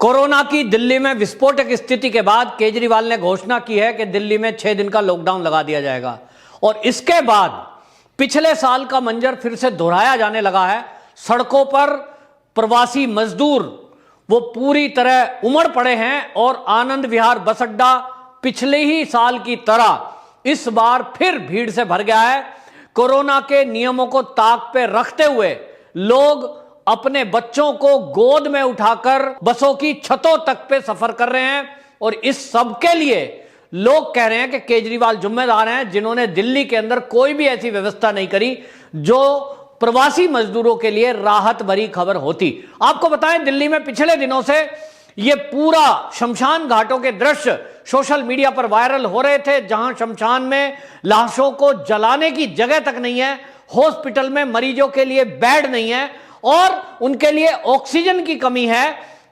Corona की दिल्ली में विस्फोटक स्थिति के बाद केजरीवाल ने घोषणा की है कि दिल्ली में 6 दिन का लॉकडाउन लगा दिया जाएगा और इसके बाद पिछले साल का मंजर फिर से दोहराया जाने लगा है। सड़कों पर प्रवासी मजदूर वो पूरी तरह उमड़ पड़े हैं और आनंद विहार बस अड्डा पिछले ही साल की तरह इस बार फिर भीड़ से भर गया है। कोरोना के नियमों को ताक पे रखते हुए लोग अपने बच्चों को गोद में उठाकर बसों की छतों तक पे सफर कर रहे हैं और इस सब के लिए लोग कह रहे हैं कि केजरीवाल जिम्मेदार हैं, जिन्होंने दिल्ली के अंदर कोई भी ऐसी व्यवस्था नहीं करी जो प्रवासी मजदूरों के लिए राहत भरी खबर होती। आपको बताएं, दिल्ली में पिछले दिनों से यह पूरा शमशान घाटों के दृश्य सोशल मीडिया पर वायरल हो रहे थे, जहां शमशान में लाशों को जलाने की जगह तक नहीं है, हॉस्पिटल में मरीजों के लिए बेड नहीं है और उनके लिए ऑक्सीजन की कमी है।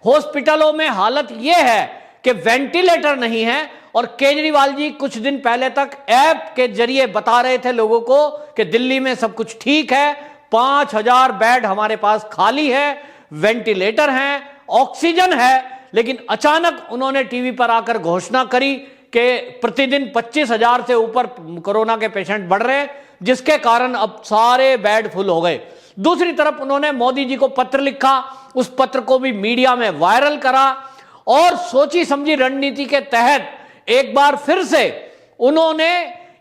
हॉस्पिटलों में हालत यह है कि वेंटिलेटर नहीं है और केजरीवाल जी कुछ दिन पहले तक ऐप के जरिए बता रहे थे लोगों को कि दिल्ली में सब कुछ ठीक है, 5000 बेड हमारे पास खाली है, वेंटिलेटर हैं, ऑक्सीजन है। लेकिन अचानक उन्होंने टीवी पर आकर घोषणा करी कि प्रतिदिन 25,000 से ऊपर कोरोना के पेशेंट बढ़ रहे हैं, जिसके कारण अब सारे बेड फुल हो गए। दूसरी तरफ उन्होंने मोदी जी को पत्र लिखा, उस पत्र को भी मीडिया में वायरल करा और सोची समझी रणनीति के तहत एक बार फिर से उन्होंने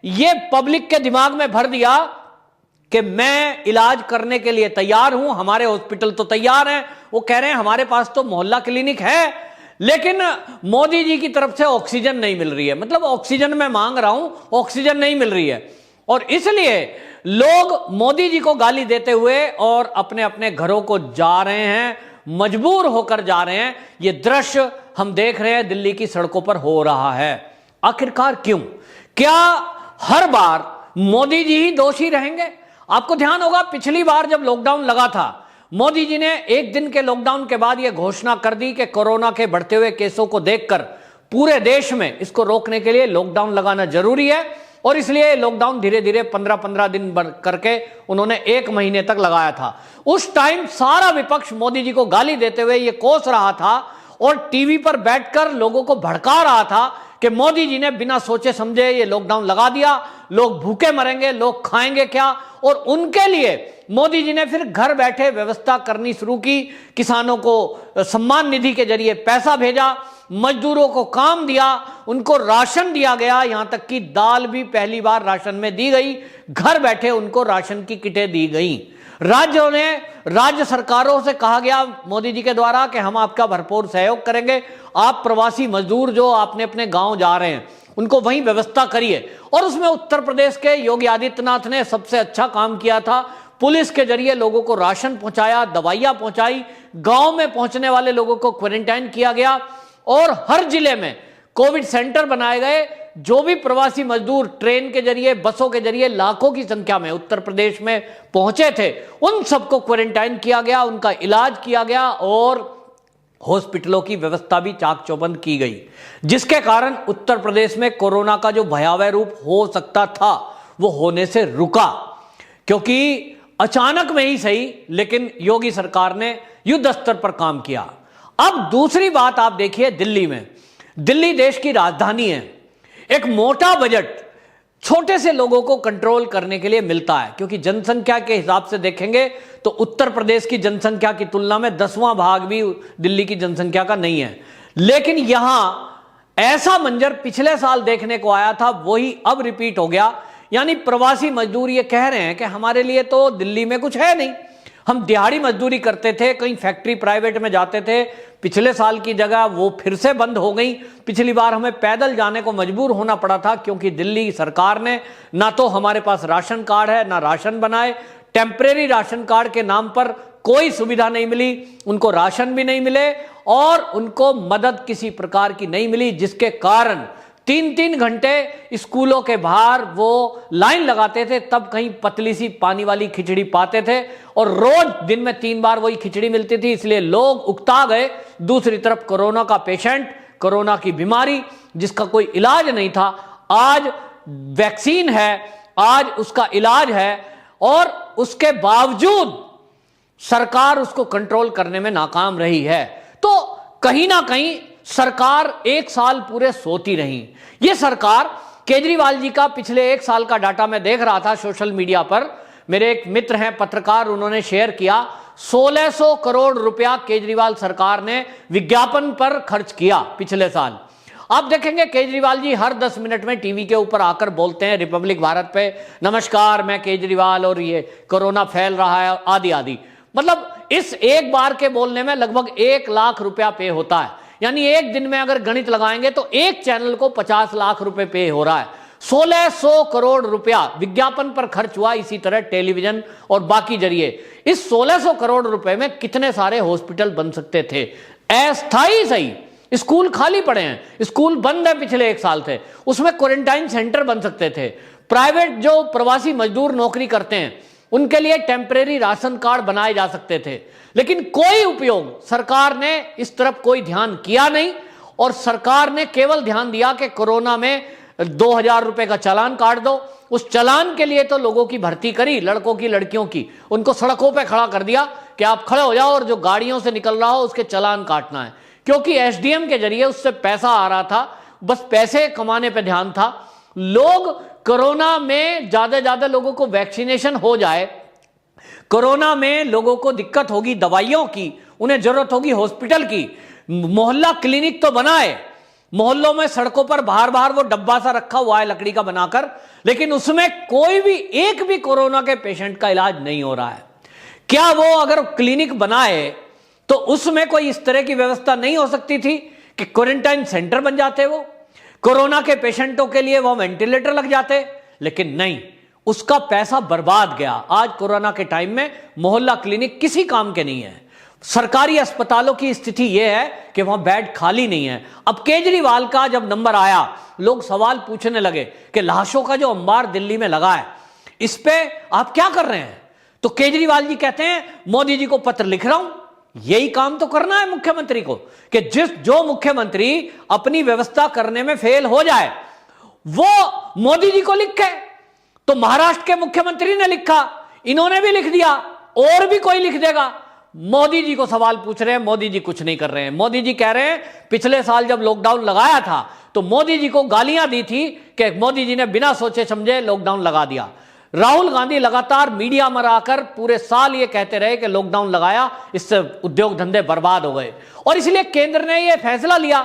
ये पब्लिक के दिमाग में भर दिया कि मैं इलाज करने के लिए तैयार हूं, हमारे हॉस्पिटल तो तैयार हैं। वो कह रहे हैं हमारे पास तो मोहल्ला क्लिनिक है, लेकिन मोदी जी की तरफ से ऑक्सीजन नहीं मिल रही है। मतलब ऑक्सीजन मैं मांग रहा हूं, ऑक्सीजन नहीं मिल रही है और इसलिए लोग मोदी जी को गाली देते हुए और अपने अपने घरों को जा रहे हैं, मजबूर होकर जा रहे हैं। ये दृश्य हम देख रहे हैं दिल्ली की सड़कों पर हो रहा है। आखिरकार क्यों? क्या हर बार मोदी जी ही दोषी रहेंगे? आपको ध्यान होगा, पिछली बार जब लॉकडाउन लगा था, मोदी जी ने एक दिन के लॉकडाउन के बाद यह घोषणा कर दी कि कोरोना के बढ़ते हुए केसों को देखकर पूरे देश में इसको रोकने के लिए लॉकडाउन लगाना जरूरी है और इसलिए लॉकडाउन धीरे धीरे 15-15 दिन करके उन्होंने 1 महीने तक लगाया था। उस टाइम सारा विपक्ष मोदी जी को गाली देते हुए ये कोस रहा था और टीवी पर बैठकर लोगों को भड़का रहा था कि मोदी जी ने बिना सोचे समझे ये लॉकडाउन लगा दिया, लोग भूखे मरेंगे, लोग खाएंगे क्या। और उनके लिए मोदी जी ने फिर घर बैठे व्यवस्था करनी शुरू की, किसानों को सम्मान निधि के जरिए पैसा भेजा, मजदूरों को काम दिया, उनको राशन दिया गया, यहां तक कि दाल भी पहली बार राशन में दी गई, घर बैठे उनको राशन की किटें दी गई। राज्य सरकारों से कहा गया मोदी जी के द्वारा कि हम आपका भरपूर सहयोग करेंगे, आप प्रवासी मजदूर जो आपने अपने गांव जा रहे हैं उनको वहीं व्यवस्था करिए। और उसमें उत्तर प्रदेश के योगी आदित्यनाथ ने सबसे अच्छा काम किया था। पुलिस के जरिए लोगों को राशन पहुंचाया, दवाइयां पहुंचाई, गांव में पहुंचने वाले लोगों को क्वारंटाइन किया गया और हर जिले में कोविड सेंटर बनाए गए। जो भी प्रवासी मजदूर ट्रेन के जरिए, बसों के जरिए लाखों की संख्या में उत्तर प्रदेश में पहुंचे थे, उन सबको क्वारंटाइन किया गया, उनका इलाज किया गया और हॉस्पिटलों की व्यवस्था भी चाक चौबंद की गई, जिसके कारण उत्तर प्रदेश में कोरोना का जो भयावह रूप हो सकता था वो होने से रुका। क्योंकि अचानक में ही सही, लेकिन योगी सरकार ने युद्ध स्तर पर काम किया। अब दूसरी बात आप देखिए, दिल्ली में, दिल्ली देश की राजधानी है, एक मोटा बजट छोटे से लोगों को कंट्रोल करने के लिए मिलता है, क्योंकि जनसंख्या के हिसाब से देखेंगे तो उत्तर प्रदेश की जनसंख्या की तुलना में 10वां भाग भी दिल्ली की जनसंख्या का नहीं है। लेकिन यहां ऐसा मंजर पिछले साल देखने को आया था, वही अब रिपीट हो गया। यानी प्रवासी मजदूर ये कह रहे हैं कि हमारे लिए तो दिल्ली में कुछ है नहीं, हम दिहाड़ी मजदूरी करते थे, कहीं फैक्ट्री प्राइवेट में जाते थे, पिछले साल की जगह वो फिर से बंद हो गई। पिछली बार हमें पैदल जाने को मजबूर होना पड़ा था क्योंकि दिल्ली सरकार ने ना तो हमारे पास राशन कार्ड है, ना राशन बनाए, टेम्परेरी राशन कार्ड के नाम पर कोई सुविधा नहीं मिली, उनको राशन भी नहीं मिले और उनको मदद किसी प्रकार की नहीं मिली, जिसके कारण 3-3 घंटे स्कूलों के बाहर वो लाइन लगाते थे, तब कहीं पतली सी पानी वाली खिचड़ी पाते थे और रोज दिन में 3 बार वही खिचड़ी मिलती थी, इसलिए लोग उकता गए। दूसरी तरफ कोरोना का पेशेंट, कोरोना की बीमारी जिसका कोई इलाज नहीं था, आज वैक्सीन है, आज उसका इलाज है और उसके बावजूद सरकार उसको कंट्रोल करने में नाकाम रही है। तो कहीं ना कहीं सरकार एक साल पूरे सोती रही। ये सरकार, केजरीवाल जी का पिछले एक साल का डाटा मैं देख रहा था सोशल मीडिया पर, मेरे एक मित्र हैं पत्रकार, उन्होंने शेयर किया, 1600 करोड़ रुपया केजरीवाल सरकार ने विज्ञापन पर खर्च किया पिछले साल। आप देखेंगे केजरीवाल जी हर 10 मिनट में टीवी के ऊपर आकर बोलते हैं रिपब्लिक भारत पे, नमस्कार मैं केजरीवाल और ये कोरोना फैल रहा है आदि आदि। मतलब इस एक बार के बोलने में लगभग 1 लाख रुपया पे होता है। यानी एक दिन में अगर गणित लगाएंगे तो एक चैनल को 50 लाख रुपए पे हो रहा है। 1600 करोड़ रुपया विज्ञापन पर खर्च हुआ, इसी तरह टेलीविजन और बाकी जरिए। इस 1600 करोड़ रुपए में कितने सारे हॉस्पिटल बन सकते थे, अस्थायी सही। स्कूल खाली पड़े हैं, स्कूल बंद है पिछले एक साल से, उसमें क्वारंटाइन सेंटर बन सकते थे। प्राइवेट जो प्रवासी मजदूर नौकरी करते हैं उनके लिए टेम्परेरी राशन कार्ड बनाए जा सकते थे, लेकिन कोई उपयोग सरकार ने इस तरफ कोई ध्यान किया नहीं। और सरकार ने केवल ध्यान दिया कि कोरोना में 2000 रुपए का चालान काट दो। उस चालान के लिए तो लोगों की भर्ती करी, लड़कों की लड़कियों की, उनको सड़कों पे खड़ा कर दिया कि आप खड़े हो जाओ और जो गाड़ियों से निकल रहा हो उसके चालान काटना है, क्योंकि एसडीएम के जरिए उससे पैसा आ रहा था, बस पैसे कमाने पे ध्यान था। लोग कोरोना में ज्यादा लोगों को वैक्सीनेशन हो जाए, कोरोना में लोगों को दिक्कत होगी दवाइयों की, उन्हें जरूरत होगी हॉस्पिटल की, मोहल्ला क्लिनिक तो बनाए, मोहल्लों में सड़कों पर बाहर वो डब्बा सा रखा हुआ है लकड़ी का बनाकर, लेकिन उसमें कोई भी एक भी कोरोना के पेशेंट का इलाज नहीं हो रहा है। क्या वो अगर क्लिनिक बनाए तो उसमें कोई इस तरह की व्यवस्था नहीं हो सकती थी कि क्वारंटाइन सेंटर बन जाते, वो कोरोना के पेशेंटों के लिए वो वेंटिलेटर लग जाते? लेकिन नहीं, उसका पैसा बर्बाद गया। आज कोरोना के टाइम में मोहल्ला क्लिनिक किसी काम के नहीं है। सरकारी अस्पतालों की स्थिति यह है कि वहां बेड खाली नहीं है। अब केजरीवाल का जब नंबर आया, लोग सवाल पूछने लगे कि लाशों का जो अंबार दिल्ली में लगा है, इस पे आप क्या कर रहे हैं? तो केजरीवाल जी कहते हैं मोदी जी को पत्र लिख रहा हूं। यही काम तो करना है मुख्यमंत्री को कि जो मुख्यमंत्री अपनी व्यवस्था करने में फेल हो जाए वो मोदी जी को लिखे। तो महाराष्ट्र के मुख्यमंत्री ने लिखा, इन्होंने भी लिख दिया, और भी कोई लिख देगा। मोदी जी को सवाल पूछ रहे हैं, मोदी जी कुछ नहीं कर रहे हैं। मोदी जी कह रहे हैं पिछले साल जब लॉकडाउन लगाया था तो मोदी जी को गालियां दी थी कि मोदी जी ने बिना सोचे समझे लॉकडाउन लगा दिया। राहुल गांधी लगातार मीडिया में आकर पूरे साल ये कहते रहे कि लॉकडाउन लगाया, इससे उद्योग धंधे बर्बाद हो गए, और इसलिए केंद्र ने यह फैसला लिया।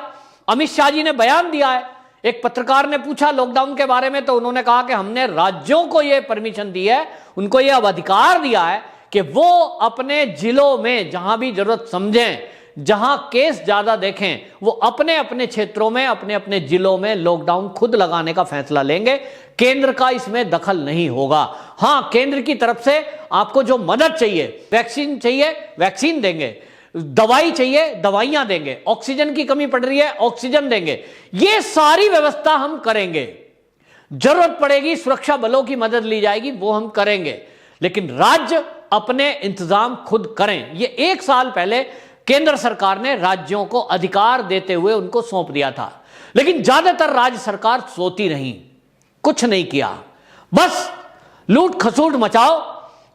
अमित शाह जी ने बयान दिया है। एक पत्रकार ने पूछा लॉकडाउन के बारे में तो उन्होंने कहा कि हमने राज्यों को यह परमिशन दी है, उनको यह अब अधिकार दिया है कि वो अपने जिलों में जहां भी जरूरत समझें, जहां केस ज्यादा देखें, वो अपने अपने क्षेत्रों में, अपने अपने जिलों में लॉकडाउन खुद लगाने का फैसला लेंगे। केंद्र का इसमें दखल नहीं होगा। हां, केंद्र की तरफ से आपको जो मदद चाहिए, वैक्सीन देंगे, दवाई चाहिए, दवाइयां देंगे, ऑक्सीजन की कमी पड़ रही है, ऑक्सीजन देंगे, ये सारी व्यवस्था हम करेंगे। जरूरत पड़ेगी सुरक्षा बलों की मदद ली जाएगी, वो हम करेंगे, लेकिन राज्य अपने इंतजाम खुद करें। ये एक साल पहले केंद्र सरकार ने राज्यों को अधिकार देते हुए उनको सौंप दिया था, लेकिन ज्यादातर राज्य सरकार सोती रही, कुछ नहीं किया। बस लूट खसूट मचाओ,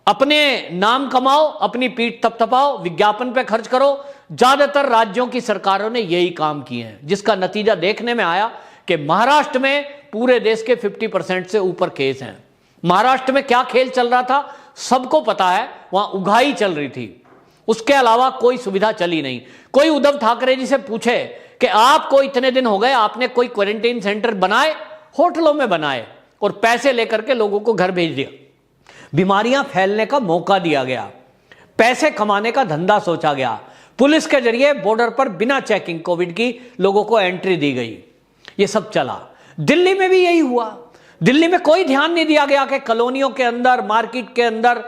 अपने नाम कमाओ, अपनी पीठ थपथपाओ, विज्ञापन पे खर्च करो। ज्यादातर राज्यों की सरकारों ने यही काम किए हैं, जिसका नतीजा देखने में आया कि महाराष्ट्र में पूरे देश के 50% से ऊपर केस हैं। महाराष्ट्र में क्या खेल चल रहा था सबको पता है, वहां उगाही चल रही थी, उसके अलावा कोई सुविधा चली नहीं। कोई उद्धव ठाकरे जी से पूछे कि आपको इतने दिन हो गए, आपने कोई क्वारंटाइन सेंटर बनाए? होटलों में बनाए और पैसे लेकर के लोगों को घर भेज दिया। बीमारियां फैलने का मौका दिया गया, पैसे कमाने का धंधा सोचा गया, पुलिस के जरिए बॉर्डर पर बिना चेकिंग कोविड की लोगों को एंट्री दी गई। ये सब चला। दिल्ली में भी यही हुआ। दिल्ली में कोई ध्यान नहीं दिया गया कि कॉलोनियों के अंदर, मार्केट के अंदर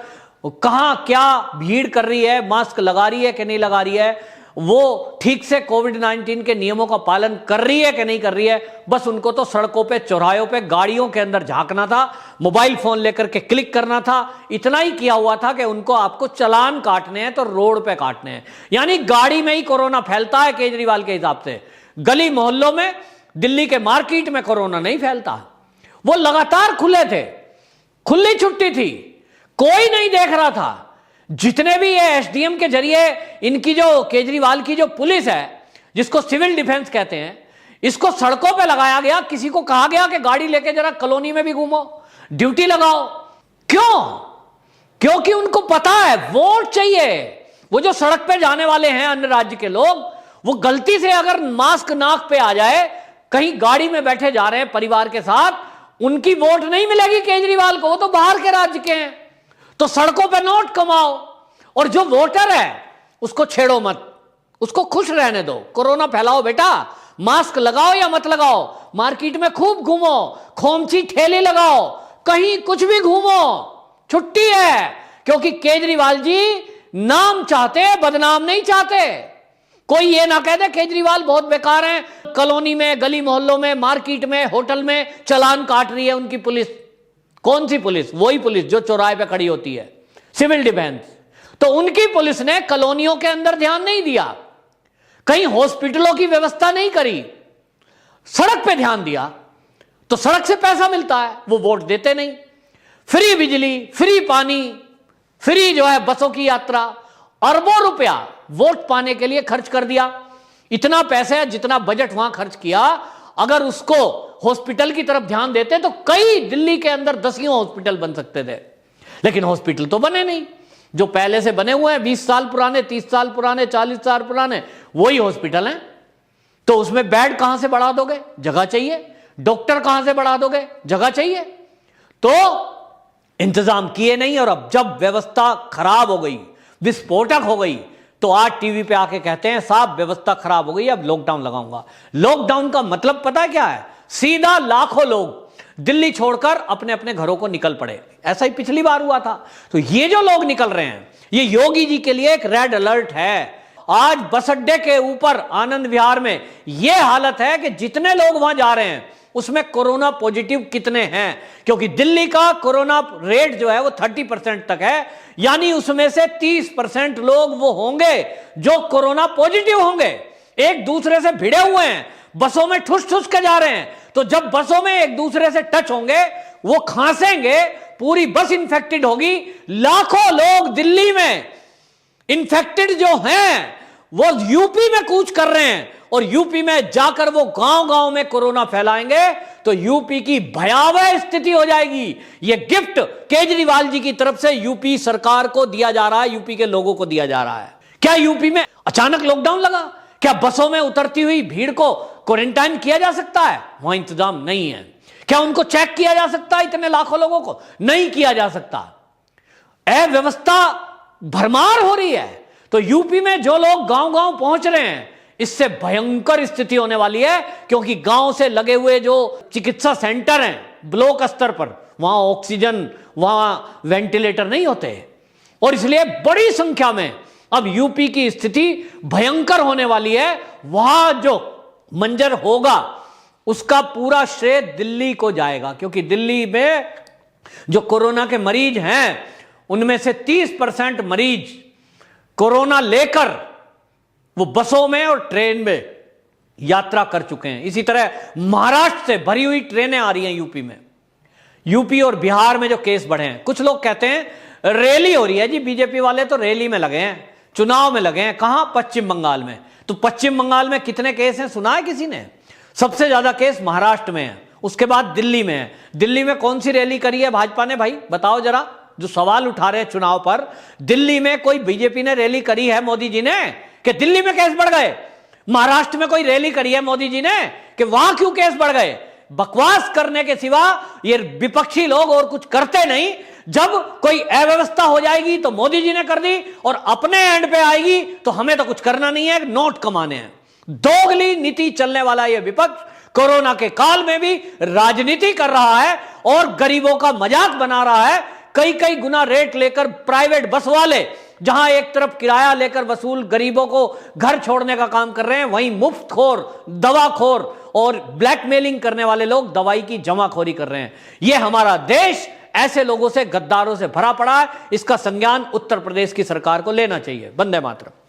कहां क्या भीड़ कर रही है, मास्क लगा रही है कि नहीं लगा रही है, वो ठीक से कोविड-19 के नियमों का पालन कर रही है कि नहीं कर रही है। बस उनको तो सड़कों पे, चौराहों पे, गाड़ियों के अंदर झांकना था, मोबाइल फोन लेकर के क्लिक करना था। इतना ही किया हुआ था कि उनको आपको चालान काटने हैं तो रोड पे काटने हैं। यानी गाड़ी में ही कोरोना फैलता है केजरीवाल के हिसाब से। गली मोहल्लों में, दिल्ली के मार्केट में कोरोना नहीं फैलता। वो लगातार खुले थे, खुली छुट्टी थी, कोई नहीं देख रहा था। जितने भी ये एसडीएम के जरिए इनकी जो केजरीवाल की जो पुलिस है, जिसको सिविल डिफेंस कहते हैं, इसको सड़कों पे लगाया गया। किसी को कहा गया कि गाड़ी लेके जरा कॉलोनी में भी घूमो, ड्यूटी लगाओ। क्यों? क्योंकि उनको पता है वोट चाहिए। वो जो सड़क पे जाने वाले हैं अन्य राज्य के लोग, वो गलती से अगर मास्क नाक पे आ जाए, कहीं गाड़ी में बैठे जा रहे हैं परिवार के साथ, उनकी वोट नहीं मिलेगी केजरीवाल को। वो तो बाहर के राज्य के हैं। तो सड़कों पे नोट कमाओ, और जो वोटर है उसको छेड़ो मत, उसको खुश रहने दो। कोरोना फैलाओ बेटा, मास्क लगाओ या मत लगाओ, मार्केट में खूब घूमो, खोमची ठेले लगाओ, कहीं कुछ भी घूमो, छुट्टी है। क्योंकि केजरीवाल जी नाम चाहते, बदनाम नहीं चाहते। कोई ये ना कह दे केजरीवाल बहुत बेकार हैं, कॉलोनी में, गली मोहल्लों में, मार्केट में, होटल में चालान काट रही है उनकी पुलिस। कौन सी पुलिस? वही पुलिस जो चौराहे पे खड़ी होती है, सिविल डिफेंस। तो उनकी पुलिस ने कॉलोनियों के अंदर ध्यान नहीं दिया, कहीं हॉस्पिटलों की व्यवस्था नहीं करी, सड़क पे ध्यान दिया। तो सड़क से पैसा मिलता है, वो वोट देते नहीं। फ्री बिजली, फ्री पानी, फ्री जो है बसों की यात्रा, अरबों रुपया वोट पाने के लिए खर्च कर दिया। इतना पैसा जितना बजट वहां खर्च किया, अगर उसको हॉस्पिटल की तरफ ध्यान देते तो कई दिल्ली के अंदर दसियों हॉस्पिटल बन सकते थे। लेकिन हॉस्पिटल तो बने नहीं। जो पहले से बने हुए हैं, 20 साल पुराने, 30 साल पुराने, 40 साल पुराने, वही हॉस्पिटल हैं। तो उसमें बेड कहां से बढ़ा दोगे? जगह चाहिए। डॉक्टर कहां से बढ़ा दोगे? जगह चाहिए। तो इंतजाम किए नहीं, और अब जब व्यवस्था खराब हो गई, विस्फोटक हो गई, तो आज टीवी पे आके कहते हैं साहब व्यवस्था खराब हो गई, अब लॉकडाउन लगाऊंगा। लॉकडाउन का मतलब पता है क्या है? सीधा लाखों लोग दिल्ली छोड़कर अपने अपने घरों को निकल पड़े। ऐसा ही पिछली बार हुआ था। तो ये जो लोग निकल रहे हैं, ये योगी जी के लिए एक रेड अलर्ट है। आज बस अड्डे के ऊपर आनंद विहार में यह हालत है कि जितने लोग वहां जा रहे हैं उसमें कोरोना पॉजिटिव कितने हैं, क्योंकि दिल्ली का कोरोना रेट जो है वो 30% तक है। यानी उसमें से 30% लोग वो होंगे जो कोरोना पॉजिटिव होंगे। एक दूसरे से भिड़े हुए हैं, बसों में ठुस ठुस के जा रहे हैं। तो जब बसों में एक दूसरे से टच होंगे, वो खांसेंगे, पूरी बस इंफेक्टेड होगी। लाखों लोग दिल्ली में इंफेक्टेड जो हैं वो यूपी में कूच कर रहे हैं, और यूपी में जाकर वो गांव गांव में कोरोना फैलाएंगे। तो यूपी की भयावह स्थिति हो जाएगी। ये गिफ्ट केजरीवाल जी की तरफ से यूपी सरकार को दिया जा रहा है, यूपी के लोगों को दिया जा रहा है। क्या यूपी में अचानक लॉकडाउन लगा? क्या बसों में उतरती हुई भीड़ को क्वारंटाइन किया जा सकता है? वहां इंतजाम नहीं है। क्या उनको चेक किया जा सकता है? इतने लाखों लोगों को नहीं किया जा सकता। अव्यवस्था भरमार हो रही है। तो यूपी में जो लोग गांव गांव पहुंच रहे हैं, इससे भयंकर स्थिति होने वाली है। क्योंकि गांव से लगे हुए जो चिकित्सा सेंटर हैं ब्लॉक स्तर पर, वहां ऑक्सीजन, वहां वेंटिलेटर नहीं होते, और इसलिए बड़ी संख्या में अब यूपी की स्थिति भयंकर होने वाली है। वहां जो मंजर होगा उसका पूरा श्रेय दिल्ली को जाएगा, क्योंकि दिल्ली में जो कोरोना के मरीज हैं उनमें से 30% मरीज कोरोना लेकर वो बसों में और ट्रेन में यात्रा कर चुके हैं। इसी तरह महाराष्ट्र से भरी हुई ट्रेनें आ रही हैं यूपी में। यूपी और बिहार में जो केस बढ़े हैं, कुछ लोग कहते हैं रैली हो रही है जी, बीजेपी वाले तो रैली में लगे हैं, चुनाव में लगे हैं। कहां? पश्चिम बंगाल में। तो पश्चिम बंगाल में कितने केस हैं सुना है किसी ने? सबसे ज्यादा केस महाराष्ट्र में है, उसके बाद दिल्ली में है। दिल्ली में कौन सी रैली करी है भाजपा ने? भाई बताओ जरा, जो सवाल उठा रहे हैं चुनाव पर। दिल्ली में कोई बीजेपी ने रैली करी है मोदी जी ने कि दिल्ली में केस बढ़ गए? महाराष्ट्र में कोई रैली करी है मोदी जी ने कि वहां क्यों केस बढ़ गए? बकवास करने के सिवा ये विपक्षी लोग और कुछ करते नहीं। जब कोई अव्यवस्था हो जाएगी तो मोदी जी ने कर दी, और अपने एंड पे आएगी तो हमें तो कुछ करना नहीं है, नोट कमाने हैं। दोगली नीति चलने वाला यह विपक्ष कोरोना के काल में भी राजनीति कर रहा है और गरीबों का मजाक बना रहा है। कई कई गुना रेट लेकर प्राइवेट बस वाले जहां एक तरफ किराया लेकर वसूल गरीबों को घर छोड़ने का काम कर रहे हैं, वहीं मुफ्तखोर, दवाखोर और ब्लैकमेलिंग करने वाले लोग दवाई की जमाखोरी कर रहे हैं। यह हमारा देश ऐसे लोगों से, गद्दारों से भरा पड़ा है। इसका संज्ञान उत्तर प्रदेश की सरकार को लेना चाहिए। वंदे मातरम।